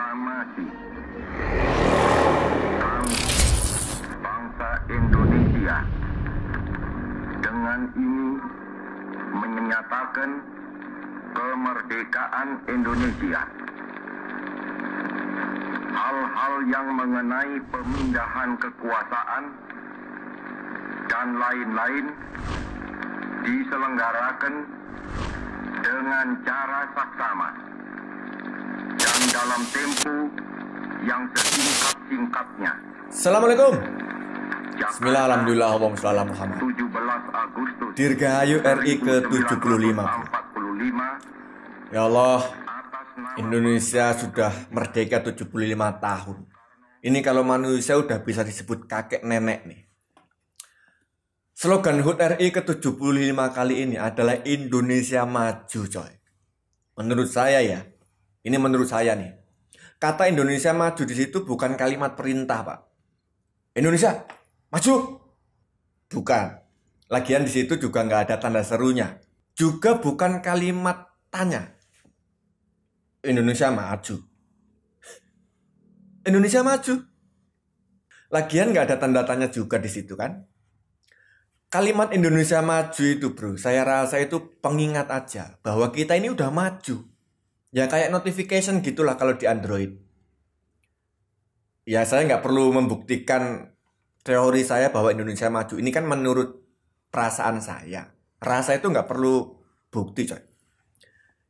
proklamasi kami bangsa Indonesia dengan ini menyatakan kemerdekaan Indonesia. Hal-hal yang mengenai pemindahan kekuasaan dan lain-lain diselenggarakan dengan cara saksama dan dalam tempo yang sesingkat-singkatnya. Assalamualaikum. Bismillah, alhamdulillah, Allahumma sholli ala Muhammad. 17 Agustus Dirgahayu RI ke-75. Ya Allah, Indonesia sudah merdeka 75 tahun. Ini kalau manusia udah bisa disebut kakek nenek nih. Slogan HUT RI ke-75 kali ini adalah Indonesia maju, coy. Menurut saya ya, ini menurut saya nih. Kata Indonesia maju di situ bukan kalimat perintah, Pak. Indonesia maju. Bukan. Lagian di situ juga nggak ada tanda serunya. Juga bukan kalimat tanya. Indonesia maju. Indonesia maju. Lagian nggak ada tanda tanya juga di situ kan. Kalimat Indonesia maju itu bro, saya rasa itu pengingat aja bahwa kita ini udah maju. Ya kayak notification gitulah kalau di Android. Ya saya nggak perlu membuktikan teori saya bahwa Indonesia maju. Ini kan menurut perasaan saya. Rasa itu nggak perlu bukti coy.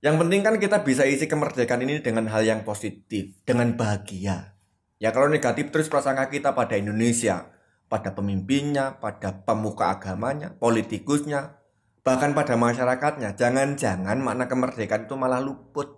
Yang penting kan kita bisa isi kemerdekaan ini dengan hal yang positif, dengan bahagia. Ya kalau negatif terus prasangka kita pada Indonesia, pada pemimpinnya, pada pemuka agamanya, politikusnya, bahkan pada masyarakatnya. Jangan-jangan makna kemerdekaan itu malah luput.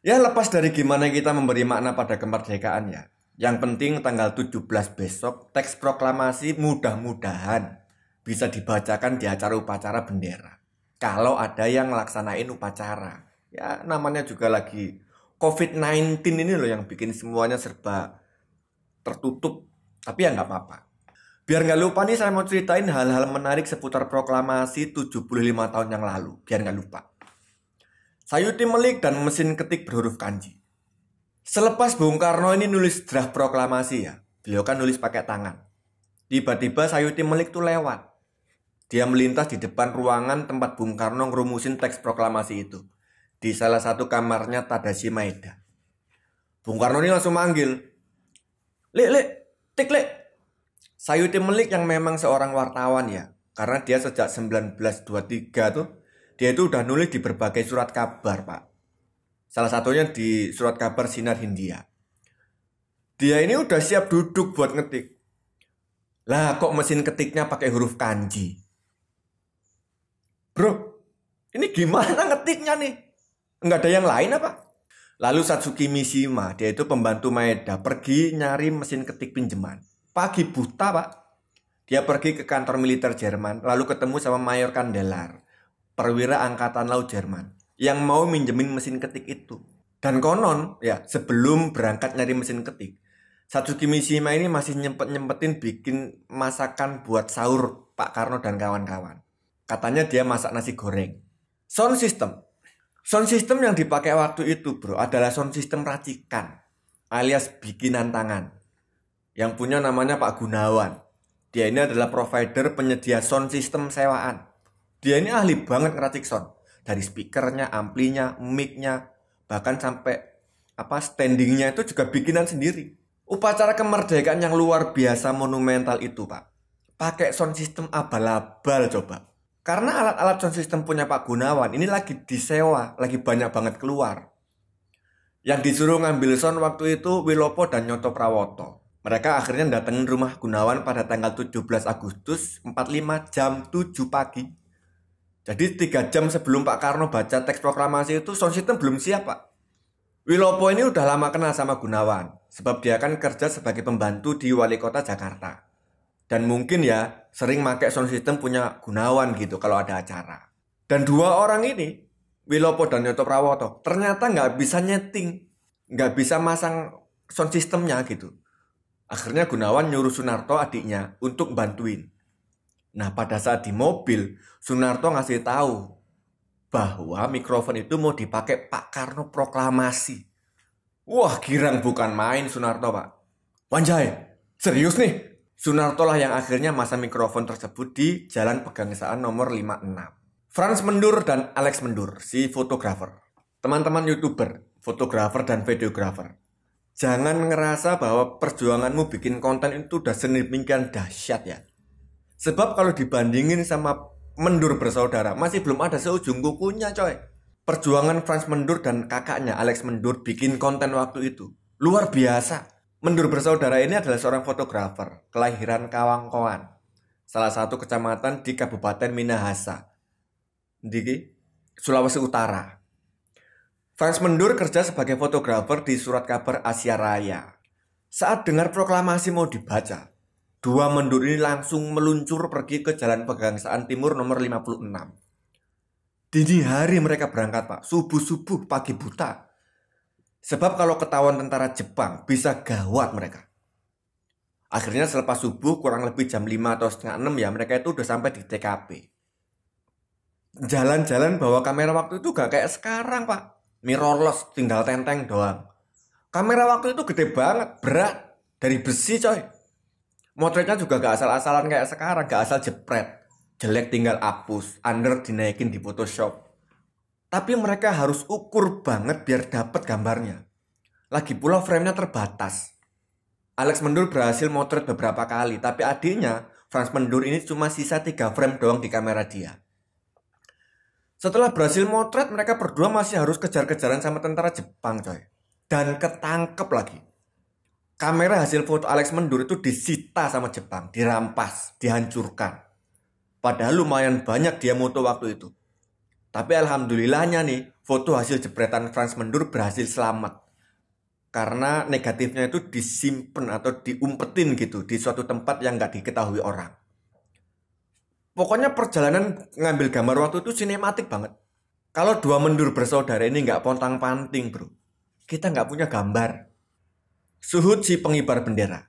Ya lepas dari gimana kita memberi makna pada kemerdekaan ya. Yang penting tanggal 17 besok teks proklamasi mudah-mudahan bisa dibacakan di acara upacara bendera. Kalau ada yang ngelaksanain upacara. Ya namanya juga lagi COVID-19 ini loh yang bikin semuanya serba tertutup. Tapi ya nggak apa-apa. Biar nggak lupa nih saya mau ceritain hal-hal menarik seputar proklamasi 75 tahun yang lalu. Biar nggak lupa. Sayuti Melik dan mesin ketik berhuruf kanji. Selepas Bung Karno ini nulis draft proklamasi ya. Beliau kan nulis pakai tangan. Tiba-tiba Sayuti Melik tuh lewat. Dia melintas di depan ruangan tempat Bung Karno ngerumusin teks proklamasi itu. Di salah satu kamarnya Tadashi Maeda. Bung Karno ini langsung manggil. Lek. Sayuti Melik yang memang seorang wartawan ya. Karena dia sejak 1923 tuh. Dia itu udah nulis di berbagai surat kabar, Pak. Salah satunya di surat kabar Sinar Hindia. Dia ini udah siap duduk buat ngetik. Lah kok mesin ketiknya pakai huruf kanji? Bro, ini gimana ngetiknya nih? Enggak ada yang lain apa? Lalu Satsuki Mishima, dia itu pembantu Maeda, pergi nyari mesin ketik pinjaman. Pagi buta, Pak. Dia pergi ke kantor militer Jerman, lalu ketemu sama Mayor Kandelar, perwira angkatan laut Jerman, yang mau minjemin mesin ketik itu. Dan konon, ya sebelum berangkat nyari mesin ketik, Satsuki Mishima ini masih nyempet-nyempetin bikin masakan buat sahur Pak Karno dan kawan-kawan. Katanya dia masak nasi goreng. Sound system yang dipakai waktu itu bro adalah sound system racikan alias bikinan tangan. Yang punya namanya Pak Gunawan. Dia ini adalah provider penyedia sound system sewaan. Dia ini ahli banget ngeracik sound. Dari speakernya, amplinya, mic-nya, bahkan sampai standingnya itu juga bikinan sendiri. Upacara kemerdekaan yang luar biasa monumental itu Pak, pakai sound system abal-abal coba. Karena alat-alat sound system punya Pak Gunawan ini lagi disewa, lagi banyak banget keluar. Yang disuruh ngambil sound waktu itu Wilopo dan Nyoto Prawoto. Mereka akhirnya datengin rumah Gunawan pada tanggal 17 Agustus 45 jam 7 pagi. Jadi 3 jam sebelum Pak Karno baca teks proklamasi itu sound system belum siap Pak. Wilopo ini udah lama kenal sama Gunawan. Sebab dia kan kerja sebagai pembantu di Wali Kota Jakarta. Dan mungkin ya sering pakai sound system punya Gunawan gitu kalau ada acara. Dan dua orang ini, Wilopo dan Nyoto Prawoto, ternyata nggak bisa nyeting. Nggak bisa masang sound systemnya gitu. Akhirnya Gunawan nyuruh Sunarto adiknya untuk bantuin. Nah pada saat di mobil, Sunarto ngasih tahu bahwa mikrofon itu mau dipakai Pak Karno proklamasi. Wah, girang bukan main Sunarto, Pak. Wanjai, serius nih? Sunarto lah yang akhirnya masang mikrofon tersebut di Jalan Pegangsaan nomor 56. Frans Mendur dan Alex Mendur, si fotografer. Teman-teman YouTuber, fotografer dan videografer. Jangan ngerasa bahwa perjuanganmu bikin konten itu udah sedemikian dahsyat ya. Sebab kalau dibandingin sama Mendur bersaudara, masih belum ada seujung kukunya coy. Perjuangan Frans Mendur dan kakaknya Alex Mendur bikin konten waktu itu luar biasa. Mendur bersaudara ini adalah seorang fotografer kelahiran Kawangkoan, salah satu kecamatan di Kabupaten Minahasa, di Sulawesi Utara. Frans Mendur kerja sebagai fotografer di Surat Kabar Asia Raya. Saat dengar proklamasi mau dibaca, dua Mendur ini langsung meluncur pergi ke Jalan Pegangsaan Timur nomor 56. Dini hari mereka berangkat, Pak. Subuh-subuh, pagi buta. Sebab kalau ketahuan tentara Jepang, bisa gawat mereka. Akhirnya selepas subuh, kurang lebih jam 5 atau setengah 6 ya, mereka itu udah sampai di TKP. Jalan-jalan bawa kamera waktu itu gak kayak sekarang, Pak. Mirrorless, tinggal tenteng doang. Kamera waktu itu gede banget, berat. Dari besi, coy. Motretnya juga gak asal-asalan kayak sekarang, gak asal jepret. Jelek tinggal hapus, under dinaikin di Photoshop. Tapi mereka harus ukur banget biar dapat gambarnya. Lagi pula framenya terbatas. Alex Mendur berhasil motret beberapa kali, tapi adiknya, Frans Mendur ini cuma sisa 3 frame doang di kamera dia. Setelah berhasil motret, mereka berdua masih harus kejar-kejaran sama tentara Jepang, coy. Dan ketangkep lagi. Kamera hasil foto Alex Mendur itu disita sama Jepang, dirampas, dihancurkan. Padahal lumayan banyak dia moto waktu itu. Tapi alhamdulillahnya nih, foto hasil jepretan Frans Mendur berhasil selamat. Karena negatifnya itu disimpan atau diumpetin gitu di suatu tempat yang gak diketahui orang. Pokoknya perjalanan ngambil gambar waktu itu sinematik banget. Kalau dua Mendur bersaudara ini gak pontang-panting bro, kita gak punya gambar. Suhut si pengibar bendera.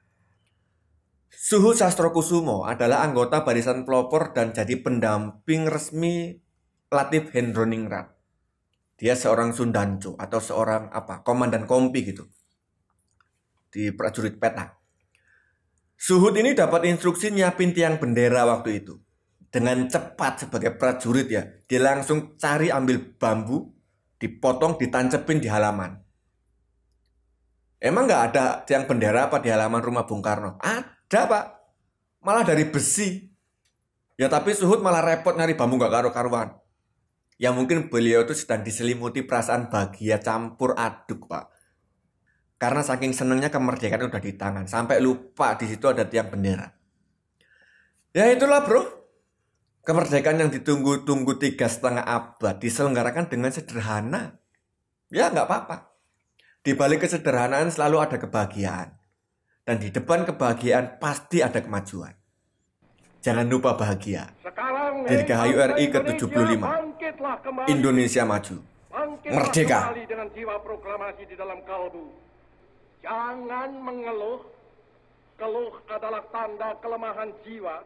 Suhut Sastrokusumo adalah anggota barisan pelopor dan jadi pendamping resmi Latif Hendroningrat. Dia seorang Sundancho atau seorang komandan kompi gitu di prajurit peta. Suhut ini dapat instruksi nyiapin tiang bendera waktu itu. Dengan cepat sebagai prajurit ya, dia langsung cari ambil bambu, dipotong, ditancepin di halaman. Emang nggak ada tiang bendera apa di halaman rumah Bung Karno? Ada Pak, malah dari besi. Ya tapi Suhut malah repot nyari bambu nggak karu-karuan. Ya mungkin beliau itu sedang diselimuti perasaan bahagia campur aduk Pak. Karena saking senengnya kemerdekaan udah di tangan, sampai lupa di situ ada tiang bendera. Ya itulah bro, kemerdekaan yang ditunggu-tunggu 3,5 abad diselenggarakan dengan sederhana. Ya nggak apa-apa. Di balik kesederhanaan selalu ada kebahagiaan. Dan di depan kebahagiaan pasti ada kemajuan. Jangan lupa bahagia. Dirgahayu RI ke-75. Indonesia maju. Merdeka. Dengan jiwa proklamasi di dalam kalbu. Jangan mengeluh. Keluh adalah tanda kelemahan jiwa.